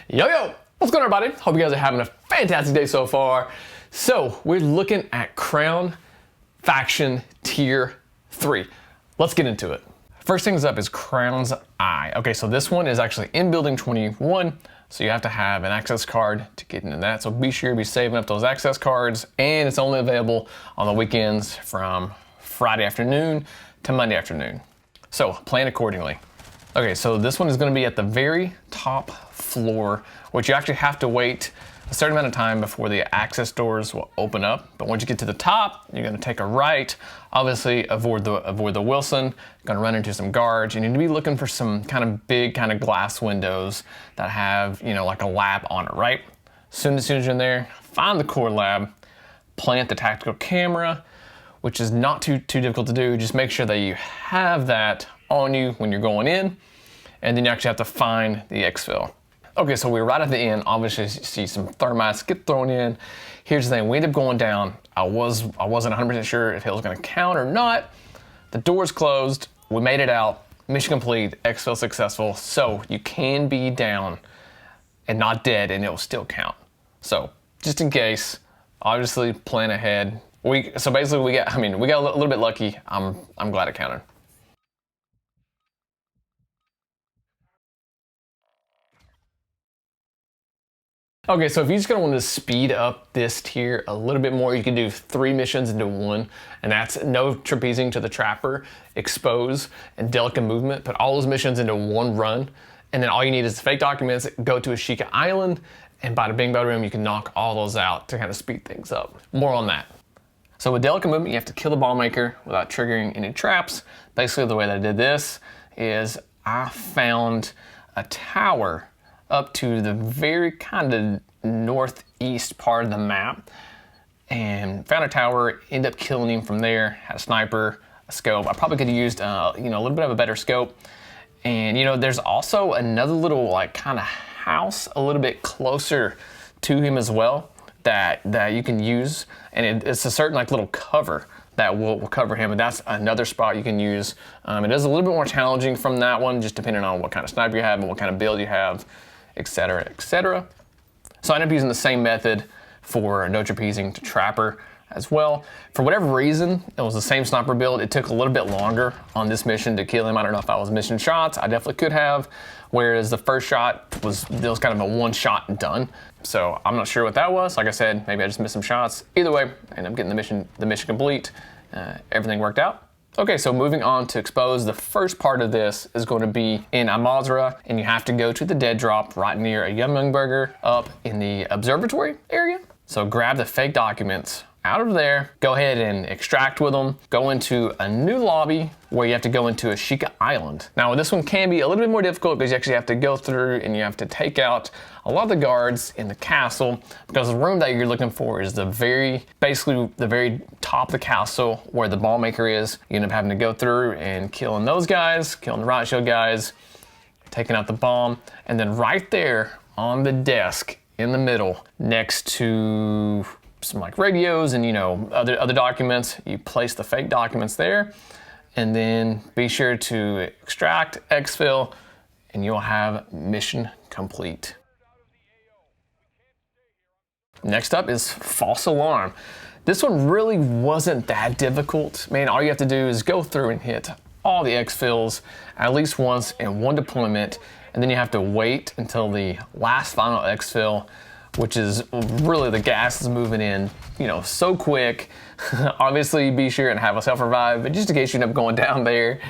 Yo, what's going on, everybody? Hope you guys are having a fantastic day so far. So we're looking at Crown Faction Tier 3. Let's get into it. First things up is Crown's Eye. Okay, so this one is actually in Building 21, so you have to have an access card to get into that. So be sure to be saving up those access cards, and it's only available on the weekends from Friday afternoon to Monday afternoon. So plan accordingly. Okay, so this one is going to be at the very top floor, which you actually have to wait a certain amount of time before the access doors will open up. But once you get to the top, you're going to take a right. Obviously, avoid the Wilson. You're going to run into some guards. You need to be looking for some kind of big kind of glass windows that have, you know, like a lab on it, right? As soon as you're in there, find the core lab, plant the tactical camera, which is not too difficult to do. Just make sure that you have that on you when you're going in, and then you actually have to find the exfil. Okay, so we're right at the end. Obviously, you see some thermites get thrown in. Here's the thing: we ended up going down. I wasn't 100% sure if it was going to count or not. The doors closed. We made it out. Mission complete. Exfil successful. So you can be down and not dead, and it will still count. So just in case, obviously plan ahead. So basically, we got a little bit lucky. I'm glad it counted. Okay, so if you just want to speed up this tier a little bit more, you can do 3 missions into 1, and that's no trapezing to the trapper, expose, and delicate movement. Put all those missions into 1 run, and then all you need is the fake documents, go to Ashika Island, and bada bing bada boom, you can knock all those out to kind of speed things up. More on that. So with delicate movement, you have to kill the ball maker without triggering any traps. Basically, the way that I did this is I found a tower up to the very kind of northeast part of the map, and found a tower, ended up killing him from there. Had a sniper, a scope. I probably could have used a little bit of a better scope. And there's also another little like kind of house a little bit closer to him as well that you can use, and it's a certain like little cover that will cover him, and that's another spot you can use. It is a little bit more challenging from that one, just depending on what kind of sniper you have and what kind of build you have, etc., etc. So I ended up using the same method for no trapezing to trapper as well. For whatever reason, it was the same sniper build. It took a little bit longer on this mission to kill him. I don't know if I was missing shots. I definitely could have. Whereas the first shot was kind of a 1-shot and done. So I'm not sure what that was. Like I said, maybe I just missed some shots. Either way, I ended up getting the mission complete. Everything worked out. Okay, so moving on to expose, the first part of this is going to be in Amazra, and you have to go to the dead drop right near a Yum Burger up in the observatory area. So grab the fake documents out of there, go ahead and extract with them, go into a new lobby where you have to go into Ashika Island. Now this one can be a little bit more difficult because you actually have to go through and you have to take out a lot of the guards in the castle, because the room that you're looking for is basically the very top of the castle where the ball maker is. You end up having to go through and killing those guys, killing the riot shield guys, taking out the bomb, and then right there on the desk in the middle next to some like radios and other documents, you place the fake documents there, and then be sure to extract, exfil, and you'll have mission complete. Next up is false alarm. This one really wasn't that difficult. Man, all you have to do is go through and hit all the exfils at least once in 1 deployment, and then you have to wait until the last final exfil, which is really the gas is moving in, so quick. Obviously, be sure and have a self-revive, but just in case you end up going down there,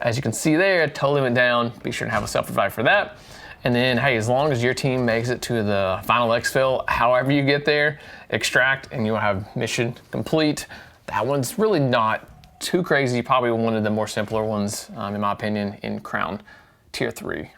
as you can see there, it totally went down. Be sure to have a self-revive for that. And then, hey, as long as your team makes it to the final exfil, however you get there, extract, and you'll have mission complete. That one's really not too crazy. Probably one of the more simpler ones, in my opinion, in Crown Tier 3.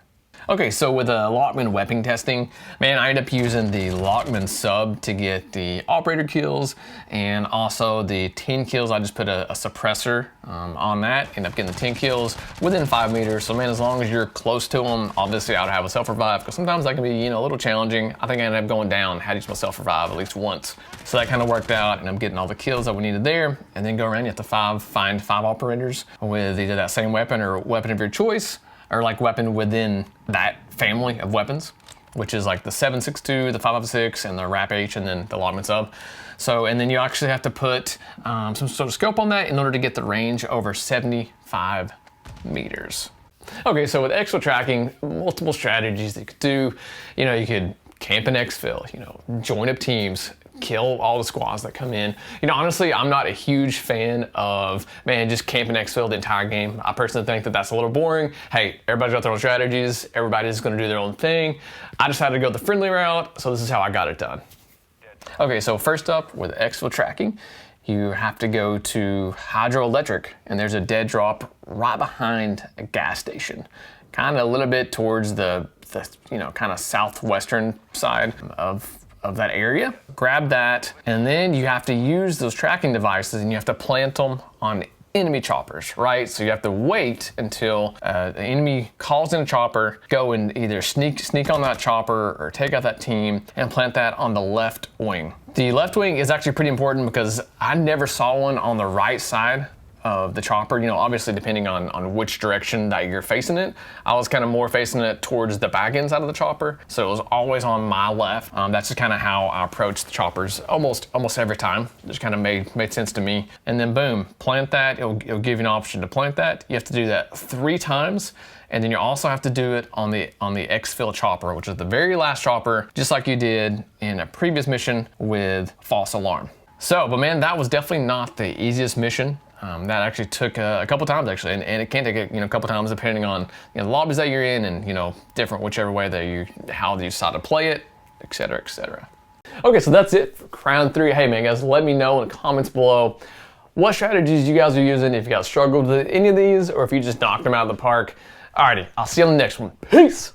Okay, so with the Lachmann weapon testing, man, I ended up using the Lachmann sub to get the operator kills, and also the 10 kills. I just put a suppressor on that, ended up getting the 10 kills within 5 meters. So man, as long as you're close to them, obviously I would have a self-revive, because sometimes that can be a little challenging. I think I ended up going down, had to use my self-revive at least once. So that kind of worked out, and I'm getting all the kills that we needed there, and then go around, you have to find 5 operators with either that same weapon or weapon of your choice, or like weapon within that family of weapons. which is like the 7.62, the 5.56, and the Wrap H, and then the Lachmann sub. So, and then you actually have to put some sort of scope on that in order to get the range over 75 meters. Okay, so with Exfil Tracking, multiple strategies that you could do. You know, you could camp in Exfil, you know, join up teams, kill all the squads that come in. You know, honestly, I'm not a huge fan of, man, just camping Exfil the entire game. I personally think that that's a little boring. Hey, everybody's got their own strategies. Everybody's gonna do their own thing. I decided to go the friendly route, so this is how I got it done. Okay, so first up with Exfil Tracking, you have to go to hydroelectric, and there's a dead drop right behind a gas station, kind of a little bit towards the you know, kind of southwestern side of that area. Grab that, and then you have to use those tracking devices and you have to plant them on enemy choppers, right? So you have to wait until the enemy calls in a chopper, go and either sneak on that chopper or take out that team and plant that on the left wing. The left wing is actually pretty important because I never saw one on the right side of the chopper. You know, obviously depending on which direction that you're facing it. I was kind of more facing it towards the back end side of the chopper, so it was always on my left. That's just kind of how I approach the choppers almost every time. It just kind of made sense to me. And then boom, plant that. It'll give you an option to plant that. You have to do that 3 times. And then you also have to do it on the Exfil chopper, which is the very last chopper, just like you did in a previous mission with false alarm. So, but man, that was definitely not the easiest mission. That actually took a couple times actually, and it can take a couple times depending on the lobbies that you're in, and different whichever way that how you decide to play it, etc., etc. Okay, so that's it for round 3. Hey man, guys, let me know in the comments below what strategies you guys are using, if you guys struggled with any of these, or if you just knocked them out of the park. Alrighty, I'll see you on the next one. Peace.